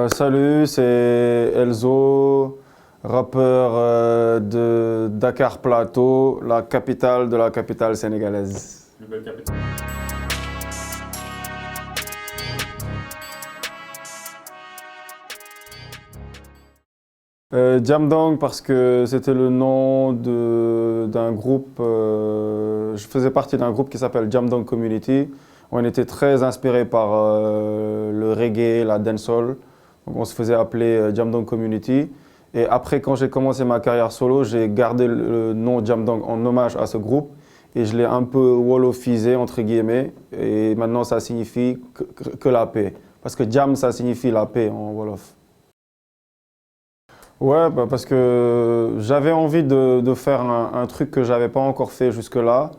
Salut, c'est Elzo, rappeur de Dakar Plateau, la capitale de la capitale sénégalaise. Plus belle capitale. Jamdong parce que c'était le nom d'un groupe, je faisais partie d'un groupe qui s'appelle Jamdong Community. On était très inspiré par le reggae, la dancehall. Donc on se faisait appeler Jamdong Community. Et après, quand j'ai commencé ma carrière solo, j'ai gardé le nom Jamdong en hommage à ce groupe. Et je l'ai un peu wolofisé, entre guillemets. Et maintenant, ça signifie que la paix. Parce que Jam, ça signifie la paix en wolof. Ouais, parce que j'avais envie de faire un truc que j'avais pas encore fait jusque-là.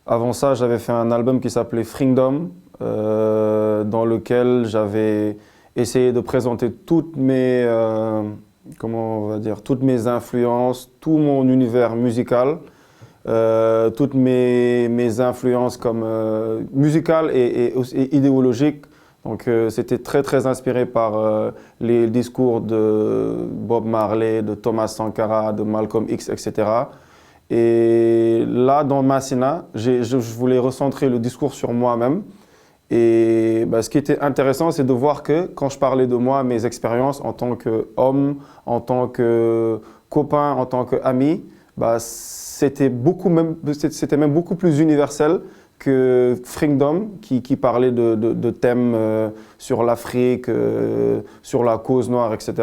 Avant ça, j'avais fait un album qui s'appelait Freedom, dans lequel j'avais essayé de présenter comment on va dire, toutes mes influences, tout mon univers musical, toutes mes influences comme musicales et idéologiques. Donc c'était très inspiré par les discours de Bob Marley, de Thomas Sankara, de Malcolm X, etc. Et là, dans Massina, je voulais recentrer le discours sur moi-même. Et ce qui était intéressant, c'est de voir que quand je parlais de moi, mes expériences en tant qu'homme, en tant que copain, en tant qu'ami, c'était même beaucoup plus universel que Freedom, qui parlait de thèmes sur l'Afrique, sur la cause noire, etc.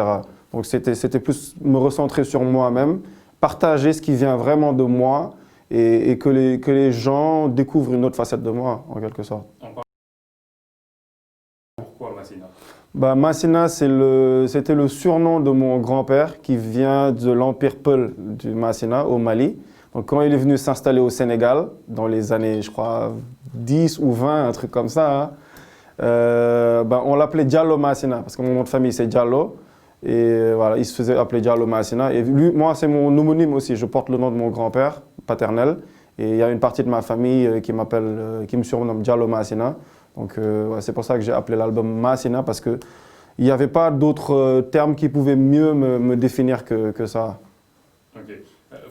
Donc c'était plus me recentrer sur moi-même, partager ce qui vient vraiment de moi et que les gens découvrent une autre facette de moi, en quelque sorte. Pourquoi Massina? Massina, c'était le surnom de mon grand-père qui vient de l'Empire Peul du Massina, au Mali. Donc quand il est venu s'installer au Sénégal, dans les années, je crois, 10 ou 20, un truc comme ça, on l'appelait Diallo Massina, parce que mon nom de famille c'est Diallo. Et voilà, il se faisait appeler Diallo Massina. Et lui, moi, c'est mon homonyme aussi. Je porte le nom de mon grand-père paternel. Et il y a une partie de ma famille qui me surnomme Diallo Massina. Donc c'est pour ça que j'ai appelé l'album Massina, parce qu'il n'y avait pas d'autres termes qui pouvaient mieux me définir que ça. Ok.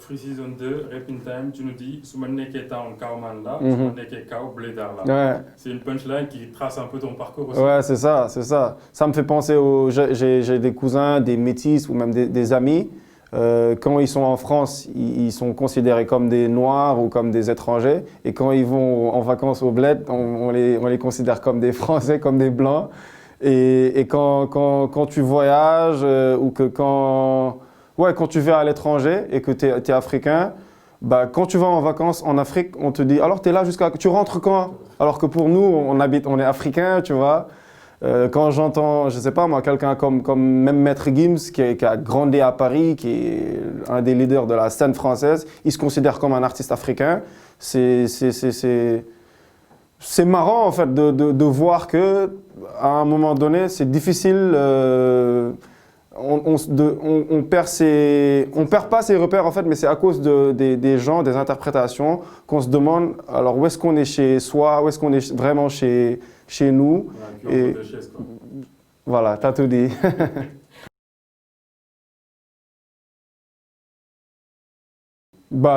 Free Season 2, Rap in Time, tu nous dis « Souma neke ta en Kauman là, souma neke Kau Blédar là Ouais. » C'est une punchline qui trace un peu ton parcours aussi. Ouais, c'est ça. Ça me fait penser j'ai des cousins, des métis ou même des amis. Quand ils sont en France, ils sont considérés comme des Noirs ou comme des étrangers. Et quand ils vont en vacances au bled, on les considère comme des Français, comme des Blancs. Et quand tu voyages ou que quand tu vas à l'étranger et que tu es africain, quand tu vas en vacances en Afrique, on te dit « Alors, tu rentres quand ?» Alors que pour nous, on est africains, tu vois. Quand j'entends, je sais pas moi, quelqu'un comme même Maître Gims, qui a grandi à Paris, qui est un des leaders de la scène française, il se considère comme un artiste africain. C'est marrant en fait de voir que à un moment donné, c'est difficile. On perd pas ses repères en fait, mais c'est à cause des gens, des interprétations, qu'on se demande alors où est-ce qu'on est chez soi, où est-ce qu'on est vraiment chez nous. Ouais, de chaise, quoi. Voilà, t'as tout dit.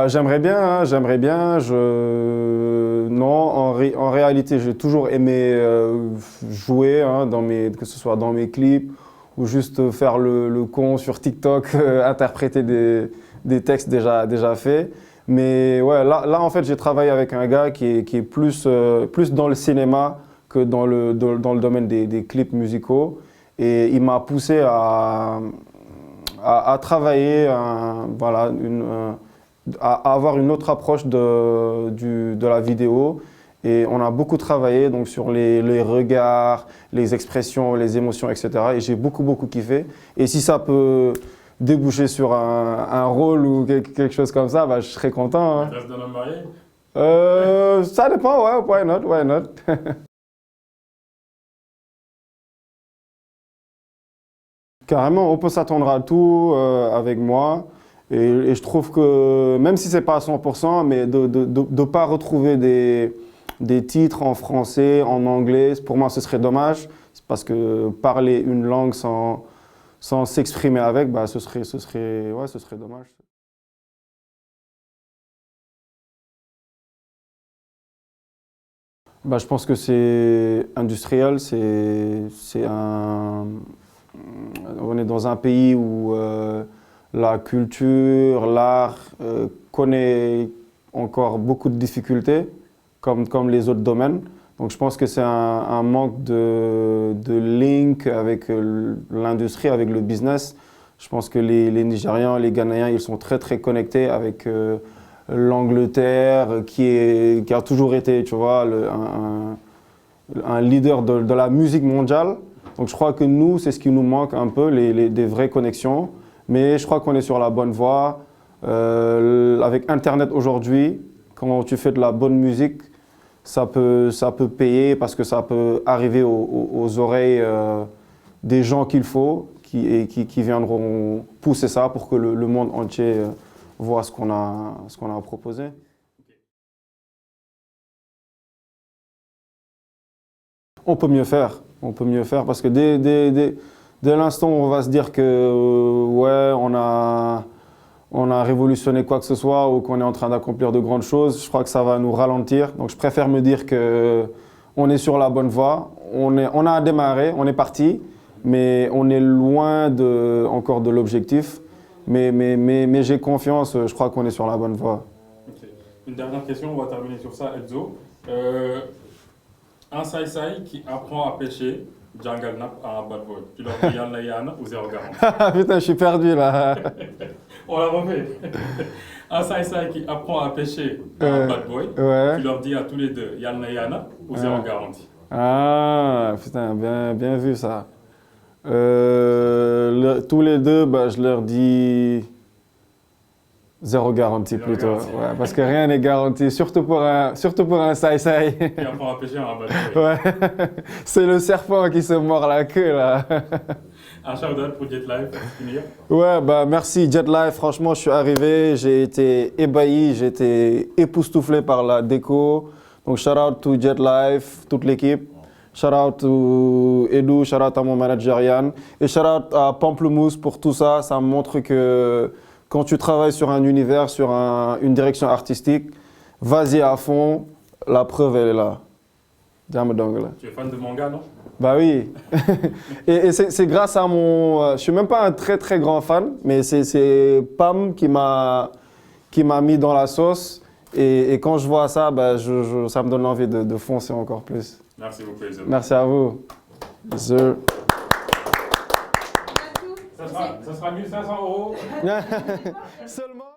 J'aimerais bien, hein, j'aimerais bien. Non, en réalité, j'ai toujours aimé jouer, hein, que ce soit dans mes clips ou juste faire le con sur TikTok, interpréter des textes déjà faits. Mais ouais, là en fait, j'ai travaillé avec un gars qui est plus dans le cinéma que dans le domaine des clips musicaux. Et il m'a poussé à travailler, à avoir une autre approche de la vidéo. Et on a beaucoup travaillé donc, sur les regards, les expressions, les émotions, etc. Et j'ai beaucoup kiffé. Et si ça peut déboucher sur un rôle ou quelque chose comme ça, je serais content. Hein. Maîtresse d'un homme marié? Ça dépend, ouais, why not. Carrément, on peut s'attendre à tout avec moi. Et je trouve que, même si c'est pas à 100%, mais de pas retrouver des titres en français, en anglais, pour moi ce serait dommage. Parce que parler une langue sans s'exprimer avec, bah, ce serait dommage. Bah, je pense que c'est industriel, on est dans un pays où la culture, l'art connaît encore beaucoup de difficultés, comme les autres domaines. Donc je pense que c'est un manque de link avec l'industrie, avec le business. Je pense que les Nigérians, les Ghanéens, ils sont très très connectés avec l'Angleterre, qui a toujours été, tu vois, un leader de la musique mondiale. Donc je crois que nous, c'est ce qui nous manque un peu, des vraies connexions. Mais je crois qu'on est sur la bonne voie. Avec Internet aujourd'hui, quand tu fais de la bonne musique, ça peut payer parce que ça peut arriver aux oreilles des gens qu'il faut qui viendront pousser ça pour que le monde entier voit ce qu'on a proposé. On peut mieux faire parce que dès l'instant où on va se dire que ouais, on a révolutionné quoi que ce soit ou qu'on est en train d'accomplir de grandes choses, je crois que ça va nous ralentir. Donc je préfère me dire qu'on est sur la bonne voie, on a démarré, on est parti, mais on est loin encore de l'objectif. Mais j'ai confiance, je crois qu'on est sur la bonne voie. Okay. Une dernière question, on va terminer sur ça, Edzo. Un Sai qui apprend à pêcher, Jungle Nap à un bad boy. Tu leur dis Yana Yana ou zéro garantie. Putain, je suis perdu là. On l'a refait. Un Sai qui apprend à pêcher un bad boy, tu leur dis à tous les deux Yana Yana ou zéro garantie. Ah, putain, bien vu ça. Tous les deux, bah, je leur dis zéro garantie plutôt. Ouais, parce que rien n'est garanti, surtout pour un Sai. Qui apprend à pêcher un bad boy. Ouais, c'est le serpent qui se mord la queue là. Un shout-out pour Jet Life pour finir. Ouais, bah merci Jet Life. Franchement, je suis arrivé, j'ai été ébahi, j'ai été époustouflé par la déco. Donc shout out to Jet Life, toute l'équipe. Shout out to Edu, shout out à mon manager Yann. Et shout out à Pamplemousse pour tout ça. Ça me montre que quand tu travailles sur un univers, sur une direction artistique, vas-y à fond. La preuve, elle est là. Tu es fan de manga, non? Bah oui. Et c'est grâce à mon... je suis même pas un très très grand fan, mais c'est Pam qui m'a mis dans la sauce. Et quand je vois ça, bah, ça me donne envie de foncer encore plus. Merci beaucoup, Edzo. Merci à vous. Yes, sir. Ça sera 1500 €. Seulement.